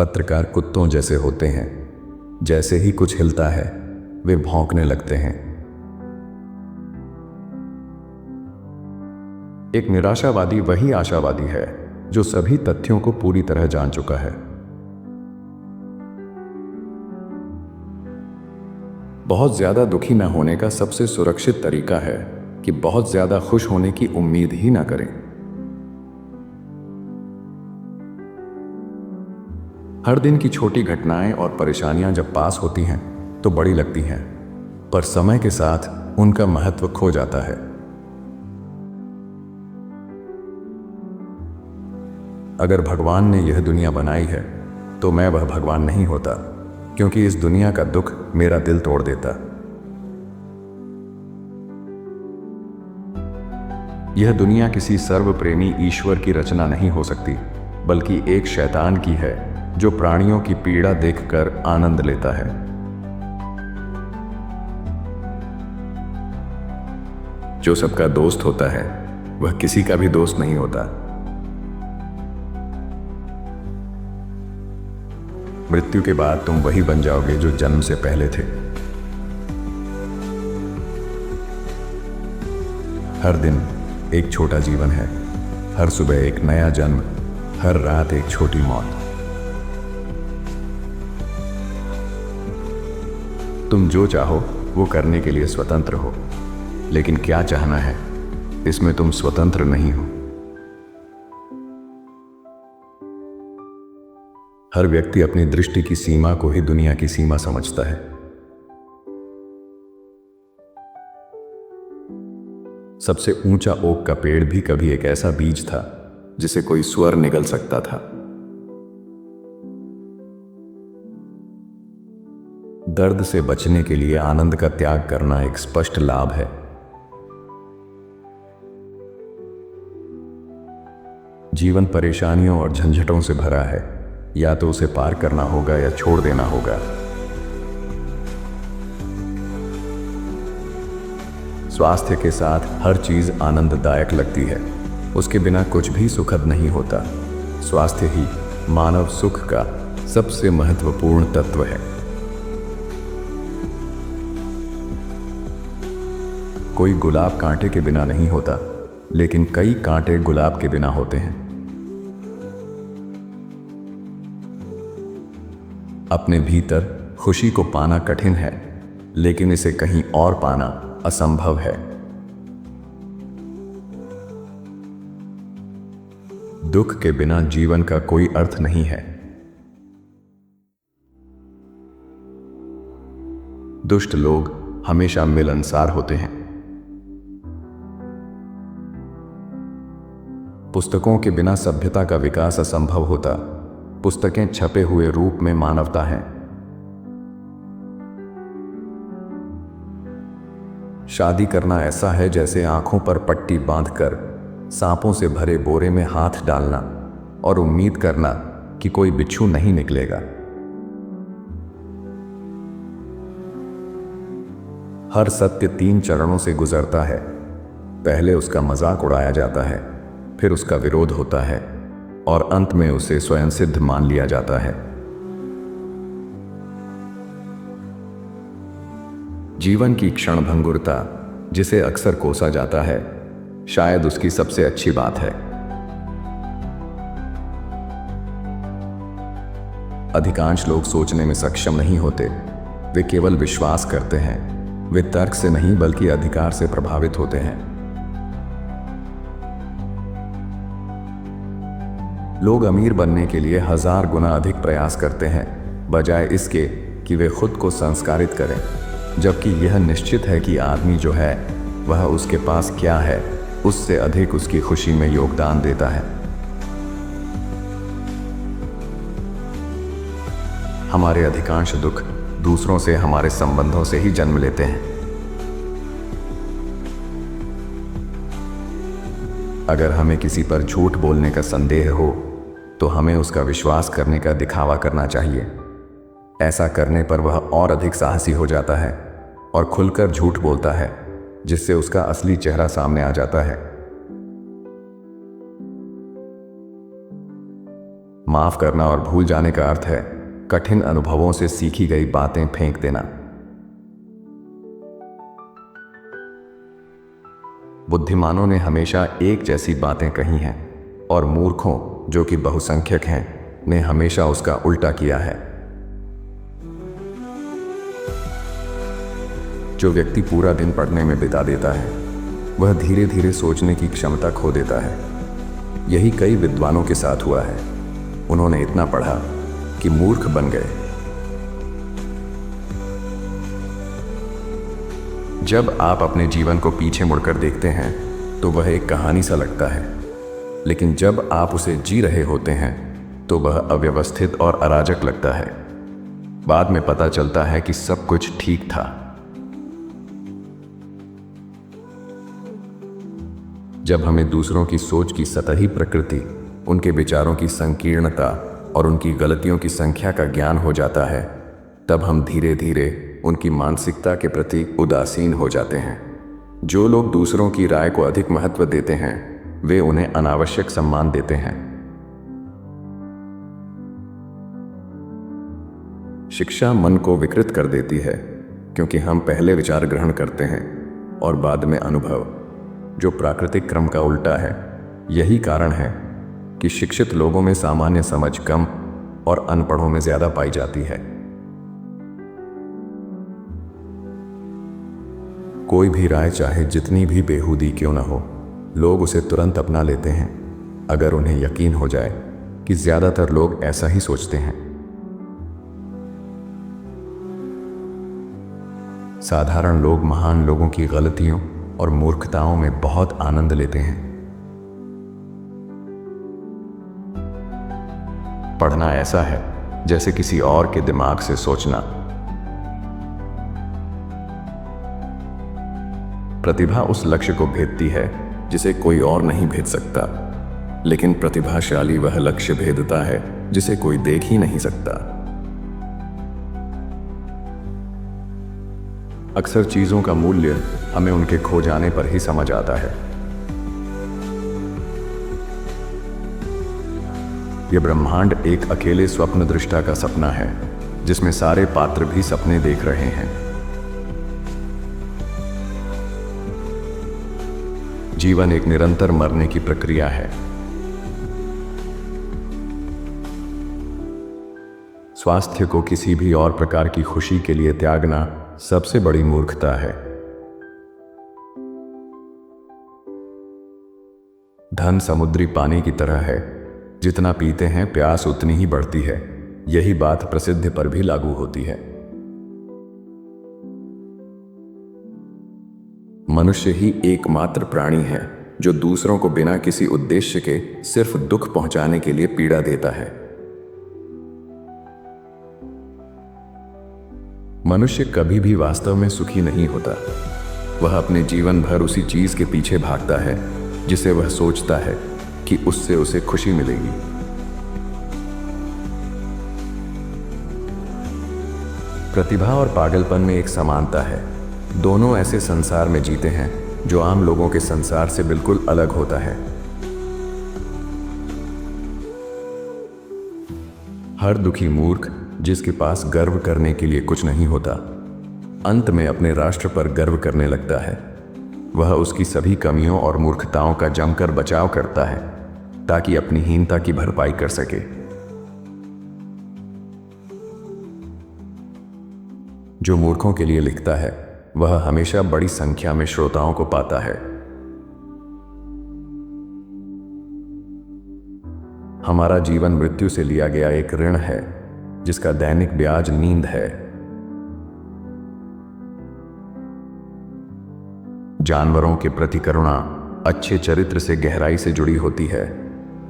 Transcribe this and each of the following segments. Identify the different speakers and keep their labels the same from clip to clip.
Speaker 1: पत्रकार कुत्तों जैसे होते हैं, जैसे ही कुछ हिलता है वे भौंकने लगते हैं। एक निराशावादी वही आशावादी है जो सभी तथ्यों को पूरी तरह जान चुका है। बहुत ज्यादा दुखी न होने का सबसे सुरक्षित तरीका है कि बहुत ज्यादा खुश होने की उम्मीद ही ना करें। हर दिन की छोटी घटनाएं और परेशानियां जब पास होती हैं तो बड़ी लगती हैं, पर समय के साथ उनका महत्व खो जाता है। अगर भगवान ने यह दुनिया बनाई है तो मैं वह भगवान नहीं होता, क्योंकि इस दुनिया का दुख मेरा दिल तोड़ देता। यह दुनिया किसी सर्वप्रेमी ईश्वर की रचना नहीं हो सकती, बल्कि एक शैतान की है जो प्राणियों की पीड़ा देखकर आनंद लेता है। जो सबका दोस्त होता है वह किसी का भी दोस्त नहीं होता। मृत्यु के बाद तुम वही बन जाओगे जो जन्म से पहले थे। हर दिन एक छोटा जीवन है, हर सुबह एक नया जन्म, हर रात एक छोटी मौत। तुम जो चाहो वो करने के लिए स्वतंत्र हो, लेकिन क्या चाहना है इसमें तुम स्वतंत्र नहीं हो। हर व्यक्ति अपनी दृष्टि की सीमा को ही दुनिया की सीमा समझता है। सबसे ऊंचा ओक का पेड़ भी कभी एक ऐसा बीज था जिसे कोई स्वर निगल सकता था। दर्द से बचने के लिए आनंद का त्याग करना एक स्पष्ट लाभ है। जीवन परेशानियों और झंझटों से भरा है, या तो उसे पार करना होगा या छोड़ देना होगा। स्वास्थ्य के साथ हर चीज आनंददायक लगती है, उसके बिना कुछ भी सुखद नहीं होता। स्वास्थ्य ही मानव सुख का सबसे महत्वपूर्ण तत्व है। कोई गुलाब कांटे के बिना नहीं होता, लेकिन कई कांटे गुलाब के बिना होते हैं। अपने भीतर खुशी को पाना कठिन है, लेकिन इसे कहीं और पाना असंभव है। दुख के बिना जीवन का कोई अर्थ नहीं है। दुष्ट लोग हमेशा मिलनसार होते हैं। पुस्तकों के बिना सभ्यता का विकास असंभव होता। पुस्तकें छपे हुए रूप में मानवता है। शादी करना ऐसा है जैसे आंखों पर पट्टी बांधकर सांपों से भरे बोरे में हाथ डालना और उम्मीद करना कि कोई बिच्छू नहीं निकलेगा। हर सत्य 3 चरणों से गुजरता है। पहले उसका मजाक उड़ाया जाता है, फिर उसका विरोध होता है और अंत में उसे स्वयं सिद्ध मान लिया जाता है। जीवन की क्षणभंगुरता, जिसे अक्सर कोसा जाता है, शायद उसकी सबसे अच्छी बात है। अधिकांश लोग सोचने में सक्षम नहीं होते, वे केवल विश्वास करते हैं। वे तर्क से नहीं बल्कि अधिकार से प्रभावित होते हैं। लोग अमीर बनने के लिए 1000 गुना अधिक प्रयास करते हैं, बजाय इसके कि वे खुद को संस्कारित करें, जबकि यह निश्चित है कि आदमी जो है वह उसके पास क्या है उससे अधिक उसकी खुशी में योगदान देता है। हमारे अधिकांश दुख दूसरों से, हमारे संबंधों से ही जन्म लेते हैं। अगर हमें किसी पर झूठ बोलने का संदेह हो तो हमें उसका विश्वास करने का दिखावा करना चाहिए। ऐसा करने पर वह और अधिक साहसी हो जाता है और खुलकर झूठ बोलता है, जिससे उसका असली चेहरा सामने आ जाता है। माफ करना और भूल जाने का अर्थ है कठिन अनुभवों से सीखी गई बातें फेंक देना। बुद्धिमानों ने हमेशा एक जैसी बातें कही हैं और मूर्खों, जो कि बहुसंख्यक हैं, ने हमेशा उसका उल्टा किया है। जो व्यक्ति पूरा दिन पढ़ने में बिता देता है वह धीरे धीरे सोचने की क्षमता खो देता है। यही कई विद्वानों के साथ हुआ है। उन्होंने इतना पढ़ा कि मूर्ख बन गए। जब आप अपने जीवन को पीछे मुड़कर देखते हैं तो वह एक कहानी सा लगता है, लेकिन जब आप उसे जी रहे होते हैं तो वह अव्यवस्थित और अराजक लगता है। बाद में पता चलता है कि सब कुछ ठीक था। जब हमें दूसरों की सोच की सतही प्रकृति, उनके विचारों की संकीर्णता और उनकी गलतियों की संख्या का ज्ञान हो जाता है, तब हम धीरे धीरे उनकी मानसिकता के प्रति उदासीन हो जाते हैं। जो लोग दूसरों की राय को अधिक महत्व देते हैं वे उन्हें अनावश्यक सम्मान देते हैं। शिक्षा मन को विकृत कर देती है क्योंकि हम पहले विचार ग्रहण करते हैं और बाद में अनुभव, जो प्राकृतिक क्रम का उल्टा है। यही कारण है कि शिक्षित लोगों में सामान्य समझ कम और अनपढ़ों में ज्यादा पाई जाती है। कोई भी राय चाहे जितनी भी बेहूदी क्यों न हो, लोग उसे तुरंत अपना लेते हैं अगर उन्हें यकीन हो जाए कि ज्यादातर लोग ऐसा ही सोचते हैं। साधारण लोग महान लोगों की गलतियों और मूर्खताओं में बहुत आनंद लेते हैं। पढ़ना ऐसा है जैसे किसी और के दिमाग से सोचना। प्रतिभा उस लक्ष्य को भेदती है जिसे कोई और नहीं भेद सकता, लेकिन प्रतिभाशाली वह लक्ष्य भेदता है जिसे कोई देख ही नहीं सकता। अक्सर चीजों का मूल्य हमें उनके खो जाने पर ही समझ आता है। यह ब्रह्मांड एक अकेले स्वप्न दृष्टा का सपना है जिसमें सारे पात्र भी सपने देख रहे हैं। जीवन एक निरंतर मरने की प्रक्रिया है। स्वास्थ्य को किसी भी और प्रकार की खुशी के लिए त्यागना सबसे बड़ी मूर्खता है। धन समुद्री पानी की तरह है, जितना पीते हैं प्यास उतनी ही बढ़ती है। यही बात प्रसिद्ध पर भी लागू होती है। मनुष्य ही एकमात्र प्राणी है जो दूसरों को बिना किसी उद्देश्य के सिर्फ दुख पहुंचाने के लिए पीड़ा देता है। मनुष्य कभी भी वास्तव में सुखी नहीं होता। वह अपने जीवन भर उसी चीज के पीछे भागता है जिसे वह सोचता है कि उससे उसे खुशी मिलेगी। प्रतिभा और पागलपन में एक समानता है। दोनों ऐसे संसार में जीते हैं जो आम लोगों के संसार से बिल्कुल अलग होता है। हर दुखी मूर्ख जिसके पास गर्व करने के लिए कुछ नहीं होता, अंत में अपने राष्ट्र पर गर्व करने लगता है। वह उसकी सभी कमियों और मूर्खताओं का जमकर बचाव करता है ताकि अपनी हीनता की भरपाई कर सके। जो मूर्खों के लिए लिखता है वह हमेशा बड़ी संख्या में श्रोताओं को पाता है। हमारा जीवन मृत्यु से लिया गया एक ऋण है जिसका दैनिक ब्याज नींद है। जानवरों के प्रति करुणा अच्छे चरित्र से गहराई से जुड़ी होती है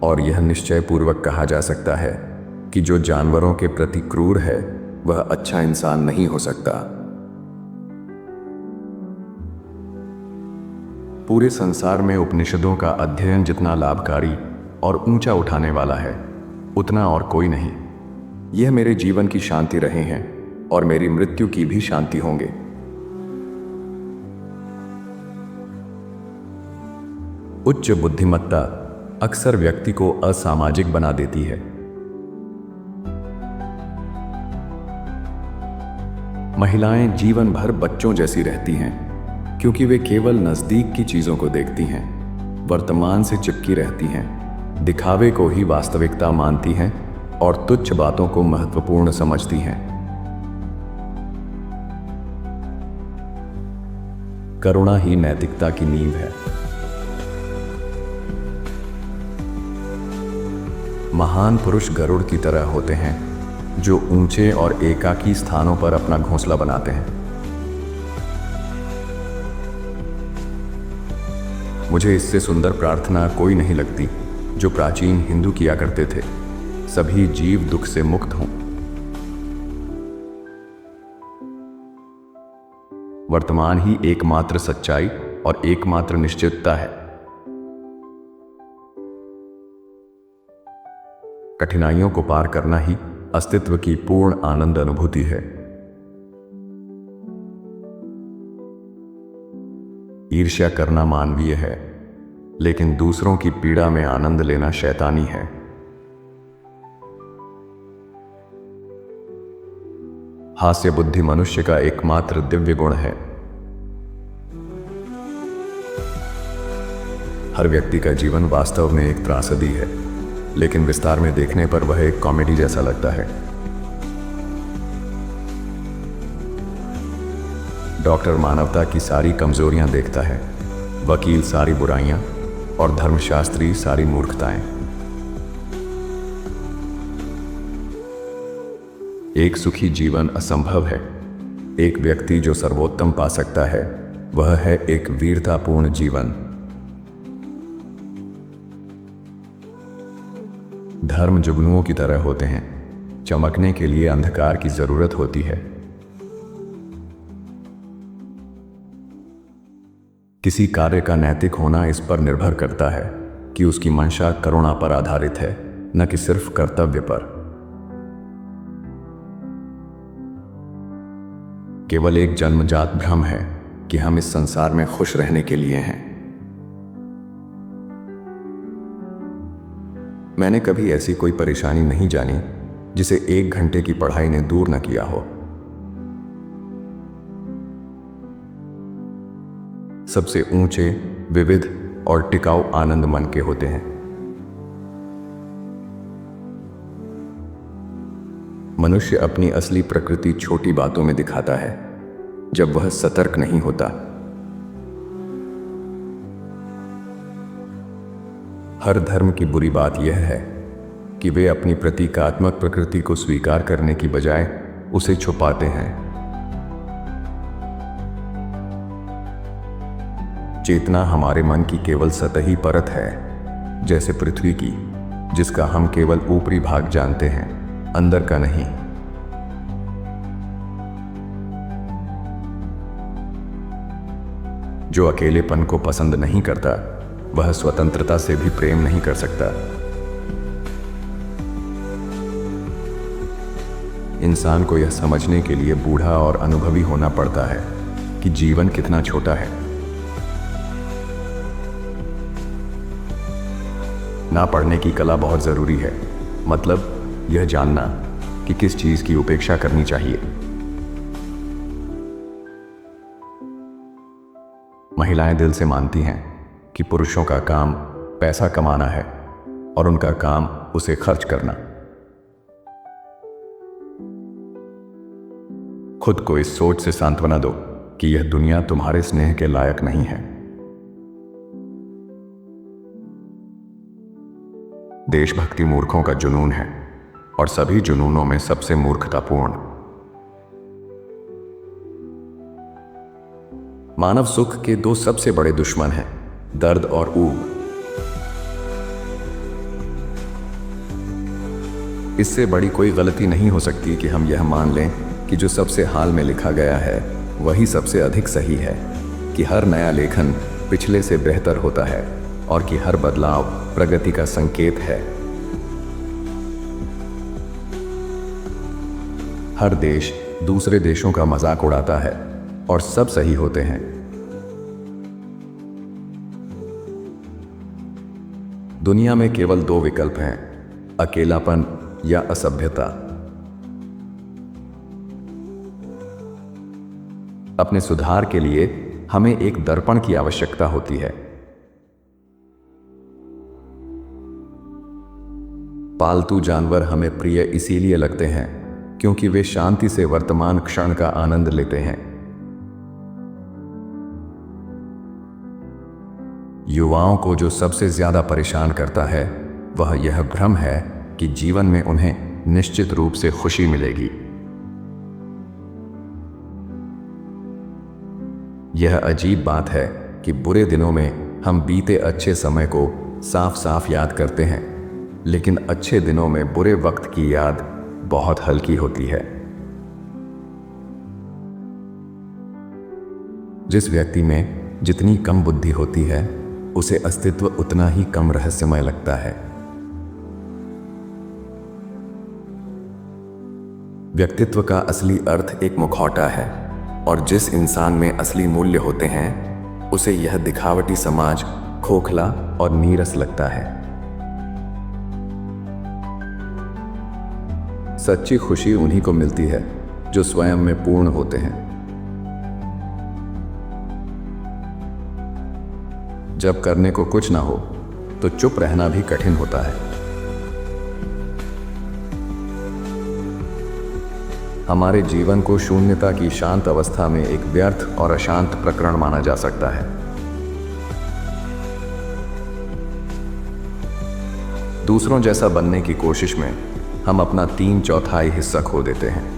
Speaker 1: और यह निश्चय पूर्वक कहा जा सकता है कि जो जानवरों के प्रति क्रूर है वह अच्छा इंसान नहीं हो सकता। पूरे संसार में उपनिषदों का अध्ययन जितना लाभकारी और ऊंचा उठाने वाला है उतना और कोई नहीं। यह मेरे जीवन की शांति रहे हैं और मेरी मृत्यु की भी शांति होंगे। उच्च बुद्धिमत्ता अक्सर व्यक्ति को असामाजिक बना देती है। महिलाएं जीवन भर बच्चों जैसी रहती हैं क्योंकि वे केवल नज़दीक की चीज़ों को देखती हैं, वर्तमान से चिपकी रहती हैं, दिखावे को ही वास्तविकता मानती हैं और तुच्छ बातों को महत्वपूर्ण समझती हैं। करुणा ही नैतिकता की नींव है। महान पुरुष गरुड़ की तरह होते हैं जो ऊंचे और एकाकी स्थानों पर अपना घोंसला बनाते हैं। मुझे इससे सुंदर प्रार्थना कोई नहीं लगती जो प्राचीन हिंदू किया करते थे, सभी जीव दुख से मुक्त हों। वर्तमान ही एकमात्र सच्चाई और एकमात्र निश्चितता है। कठिनाइयों को पार करना ही अस्तित्व की पूर्ण आनंद अनुभूति है। ईर्ष्या करना मानवीय है, लेकिन दूसरों की पीड़ा में आनंद लेना शैतानी है। हास्य बुद्धि मनुष्य का एकमात्र दिव्य गुण है। हर व्यक्ति का जीवन वास्तव में एक त्रासदी है, लेकिन विस्तार में देखने पर वह एक कॉमेडी जैसा लगता है। डॉक्टर मानवता की सारी कमजोरियां देखता है, वकील सारी बुराइयां और धर्मशास्त्री सारी मूर्खताएं। एक सुखी जीवन असंभव है। एक व्यक्ति जो सर्वोत्तम पा सकता है वह है एक वीरतापूर्ण जीवन। धर्म जुगनुओं की तरह होते हैं, चमकने के लिए अंधकार की जरूरत होती है। किसी कार्य का नैतिक होना इस पर निर्भर करता है कि उसकी मंशा करुणा पर आधारित है, न कि सिर्फ कर्तव्य पर। केवल एक जन्मजात भ्रम है कि हम इस संसार में खुश रहने के लिए हैं। मैंने कभी ऐसी कोई परेशानी नहीं जानी जिसे 1 घंटे की पढ़ाई ने दूर न किया हो। सबसे ऊंचे, विविध और टिकाऊ आनंद मन के होते हैं। मनुष्य अपनी असली प्रकृति छोटी बातों में दिखाता है, जब वह सतर्क नहीं होता। हर धर्म की बुरी बात यह है कि वे अपनी प्रतीकात्मक प्रकृति को स्वीकार करने की बजाय उसे छुपाते हैं। चेतना हमारे मन की केवल सतही परत है, जैसे पृथ्वी की, जिसका हम केवल ऊपरी भाग जानते हैं, अंदर का नहीं। जो अकेलेपन को पसंद नहीं करता वह स्वतंत्रता से भी प्रेम नहीं कर सकता। इंसान को यह समझने के लिए बूढ़ा और अनुभवी होना पड़ता है कि जीवन कितना छोटा है। ना पढ़ने की कला बहुत जरूरी है, मतलब यह जानना कि किस चीज की उपेक्षा करनी चाहिए। महिलाएं दिल से मानती हैं कि पुरुषों का काम पैसा कमाना है और उनका काम उसे खर्च करना। खुद को इस सोच से सांत्वना दो कि यह दुनिया तुम्हारे स्नेह के लायक नहीं है। देशभक्ति मूर्खों का जुनून है और सभी जुनूनों में सबसे मूर्खतापूर्ण। मानव सुख के 2 सबसे बड़े दुश्मन हैं, दर्द और ऊब। इससे बड़ी कोई गलती नहीं हो सकती कि हम यह मान लें कि जो सबसे हाल में लिखा गया है वही सबसे अधिक सही है, कि हर नया लेखन पिछले से बेहतर होता है और कि हर बदलाव प्रगति का संकेत है। हर देश दूसरे देशों का मजाक उड़ाता है और सब सही होते हैं। दुनिया में केवल 2 विकल्प हैं, अकेलापन या असभ्यता। अपने सुधार के लिए हमें एक दर्पण की आवश्यकता होती है। पालतू जानवर हमें प्रिय इसीलिए लगते हैं क्योंकि वे शांति से वर्तमान क्षण का आनंद लेते हैं। युवाओं को जो सबसे ज्यादा परेशान करता है वह यह भ्रम है कि जीवन में उन्हें निश्चित रूप से खुशी मिलेगी। यह अजीब बात है कि बुरे दिनों में हम बीते अच्छे समय को साफ साफ याद करते हैं, लेकिन अच्छे दिनों में बुरे वक्त की याद बहुत हल्की होती है। जिस व्यक्ति में जितनी कम बुद्धि होती है उसे अस्तित्व उतना ही कम रहस्यमय लगता है। व्यक्तित्व का असली अर्थ एक मुखौटा है, और जिस इंसान में असली मूल्य होते हैं उसे यह दिखावटी समाज खोखला और नीरस लगता है। सच्ची खुशी उन्हीं को मिलती है जो स्वयं में पूर्ण होते हैं। जब करने को कुछ ना हो तो चुप रहना भी कठिन होता है। हमारे जीवन को शून्यता की शांत अवस्था में एक व्यर्थ और अशांत प्रकरण माना जा सकता है। दूसरों जैसा बनने की कोशिश में हम अपना 3/4 हिस्सा खो देते हैं।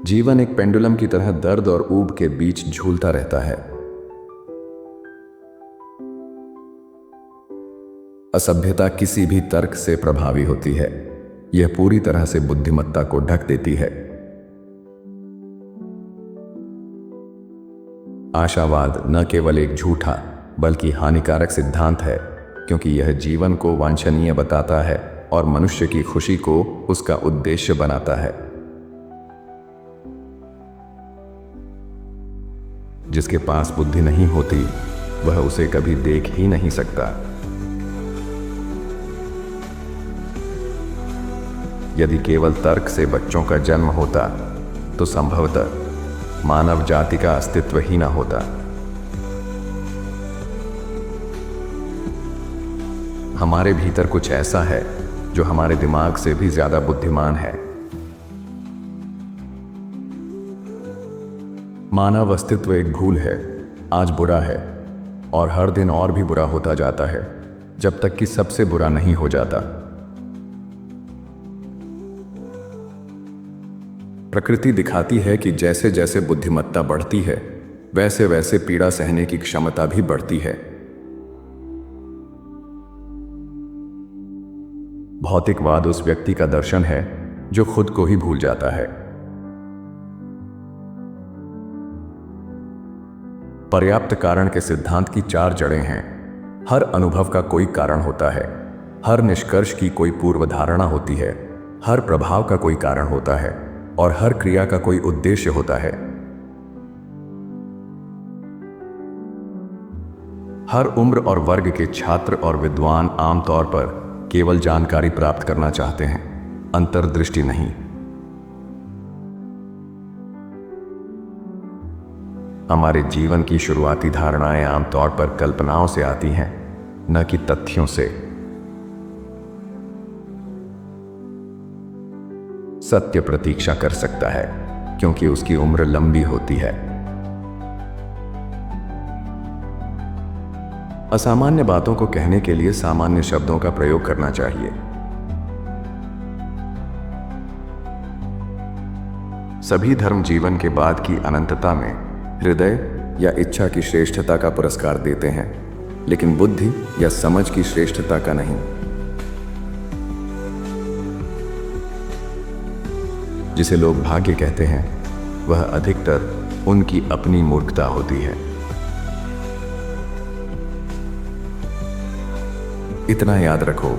Speaker 1: जीवन एक पेंडुलम की तरह दर्द और ऊब के बीच झूलता रहता है। असभ्यता किसी भी तर्क से प्रभावी होती है। यह पूरी तरह से बुद्धिमत्ता को ढक देती है। आशावाद न केवल एक झूठा बल्कि हानिकारक सिद्धांत है, क्योंकि यह जीवन को वांछनीय बताता है और मनुष्य की खुशी को उसका उद्देश्य बनाता है। जिसके पास बुद्धि नहीं होती वह उसे कभी देख ही नहीं सकता। यदि केवल तर्क से बच्चों का जन्म होता तो संभवतः मानव जाति का अस्तित्व ही न होता। हमारे भीतर कुछ ऐसा है जो हमारे दिमाग से भी ज्यादा बुद्धिमान है। मानव अस्तित्व एक भूल है। आज बुरा है और हर दिन और भी बुरा होता जाता है जब तक कि सबसे बुरा नहीं हो जाता। प्रकृति दिखाती है कि जैसे जैसे बुद्धिमत्ता बढ़ती है वैसे वैसे पीड़ा सहने की क्षमता भी बढ़ती है। भौतिकवाद उस व्यक्ति का दर्शन है जो खुद को ही भूल जाता है। पर्याप्त कारण के सिद्धांत की 4 जड़ें हैं। हर अनुभव का कोई कारण होता है, हर निष्कर्ष की कोई पूर्वधारणा होती है, हर प्रभाव का कोई कारण होता है और हर क्रिया का कोई उद्देश्य होता है। हर उम्र और वर्ग के छात्र और विद्वान आमतौर पर केवल जानकारी प्राप्त करना चाहते हैं, अंतर्दृष्टि नहीं। हमारे जीवन की शुरुआती धारणाएं आमतौर पर कल्पनाओं से आती हैं, न कि तथ्यों से। सत्य प्रतीक्षा कर सकता है क्योंकि उसकी उम्र लंबी होती है। असामान्य बातों को कहने के लिए सामान्य शब्दों का प्रयोग करना चाहिए। सभी धर्म जीवन के बाद की अनंतता में हृदय या इच्छा की श्रेष्ठता का पुरस्कार देते हैं, लेकिन बुद्धि या समझ की श्रेष्ठता का नहीं। जिसे लोग भाग्य कहते हैं वह अधिकतर उनकी अपनी मूर्खता होती है। इतना याद रखो,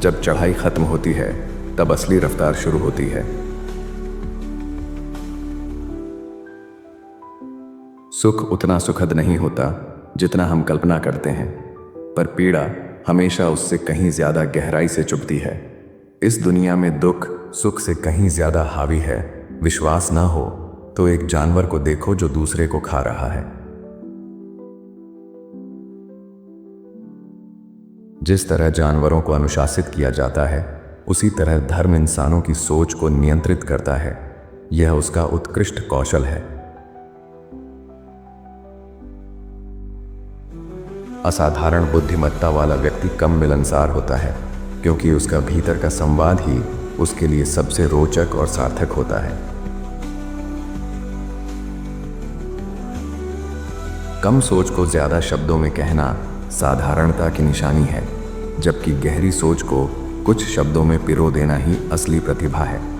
Speaker 1: जब चढ़ाई खत्म होती है तब असली रफ्तार शुरू होती है। सुख उतना सुखद नहीं होता जितना हम कल्पना करते हैं, पर पीड़ा हमेशा उससे कहीं ज्यादा गहराई से चुभती है। इस दुनिया में दुख सुख से कहीं ज्यादा हावी है। विश्वास ना हो तो एक जानवर को देखो जो दूसरे को खा रहा है। जिस तरह जानवरों को अनुशासित किया जाता है, उसी तरह धर्म इंसानों की सोच को नियंत्रित करता है। यह उसका उत्कृष्ट कौशल है। असाधारण बुद्धिमत्ता वाला व्यक्ति कम मिलनसार होता है, क्योंकि उसका भीतर का संवाद ही उसके लिए सबसे रोचक और सार्थक होता है। कम सोच को ज्यादा शब्दों में कहना साधारणता की निशानी है, जबकि गहरी सोच को कुछ शब्दों में पिरो देना ही असली प्रतिभा है।